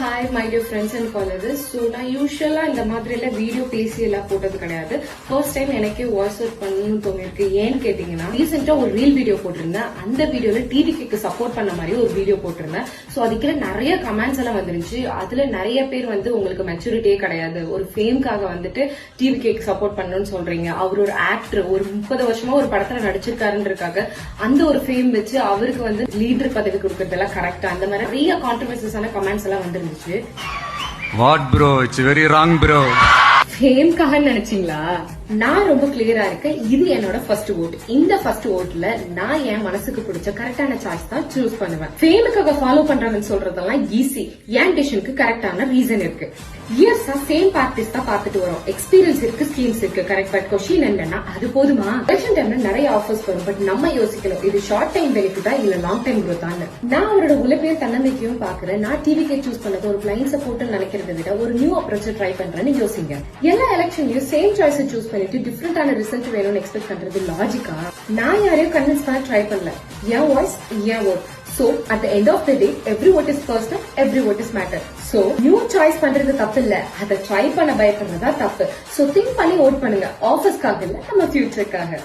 Hi my dear friends and followers. So நான் யூஸ்வலா இந்த மாதிரி வீடியோ பேசி எல்லாம் போட்டது கிடையாது. ஃபர்ஸ்ட் டைம் எனக்கே வாய்ஸ் அவுட் பண்ணணும்னு தோணிருக்கு. ஏன்னு கேட்டீங்கன்னா, ரீசெண்டா ஒரு ரீல் வீடியோ போட்டிருந்தேன். அந்த வீடியோல டிவிக்கு சப்போர்ட் பண்ண மாதிரி ஒரு வீடியோ போட்டிருந்தேன். ஸோ அதுக்குள்ள நிறைய கமெண்ட்ஸ் எல்லாம் வந்துருந்துச்சு. அதுல நிறைய பேர் உங்களுக்கு மெச்சூரிட்டியே கிடையாது, ஒரு ஃபேம்காக டிவிக்கு சப்போர்ட் பண்ணணும்னு சொல்றீங்க, அவர் ஒரு ஆக்டர், ஒரு 30 வருஷமா ஒரு படத்துல நடிச்சிருக்காருன்றதுக்காக அந்த ஒரு ஃபேம் வச்சு அவருக்கு லீடர் பதவி கொடுக்கறதெல்லாம் கரெக்டா, அந்த மாதிரி நிறைய கான்ட்ரவர்சிஸான கமெண்ட்ஸ் எல்லாம் வந்துருந்துச்சு. What bro, it's very wrong bro. ஃபேம்காக நினைச்சீங்களா? நான் ரொம்ப கிளியரா இருக்கேன். இது என்னோட ஃபர்ஸ்ட் ஓட். இந்த ஃபர்ஸ்ட் ஓட்ல நான் என் மனசுக்கு பிடிச்ச கரெக்டான சாய்ஸ் தான் சூஸ் பண்ணுவேன். ஃபேமுக்காக ஃபாலோ பண்றாங்கன்னு சொல்றதெல்லாம் ஈஸி. என் டிசிஷனுக்கு கரெக்டான ரீசன் இருக்கு. இயர்ஸா சேம் பிராக்டிஸ் தான் பாத்துட்டு வரோம். எக்ஸ்பீரியன்ஸ் இருக்கு, ஸ்கீம்ஸ் இருக்கு. கரெக்ட். பட் கொஸ்டின் என்னன்னா, அது போதுமா? எலெக்ஷன் டைம்ல நிறைய ஆஃபர்ஸ் வரும். பட் நம்ம யோசிக்கணும், இது ஷார்ட் டைம் பெனிஃபிட்டா இல்ல லாங் டைம் குரோத்தான்னு. நான் அவரோட உழைப்பையும் தன்னம்பிக்கையும் பாக்குறேன். நான் டிவிக்கு சூஸ் பண்ணது ஒரு பிளைண்ட் சப்போர்ட் நினைக்கிறத விட ஒரு நியூ அப்ரோச் ட்ரை பண்றேன்னு யோசிங்க. எல்லா எலெக்ஷன்லயும் சேம் சாய்ஸ் சூஸ் பண்ணிட்டு டிஃபரெண்டான ரிசல்ட் வேணும்னு எக்ஸ்பெக்ட் பண்றது லாஜிக்கா? நான் யாரையும் கன்வின்ஸ் பண்ண ட்ரை பண்ணல. என் வாய்ஸ், என் vote. So at the end of the day, every vote is personal, every vote is matter. So new choice பண்றது தப்பு இல்ல, அதை ட்ரை பண்ண பயப்படுறதா தப்பு. So think பண்ணி ஓட் பண்ணுங்க. ஆஃபர்ஸ்க்காக இல்ல, நம்ம ஃபியூச்சருக்காக.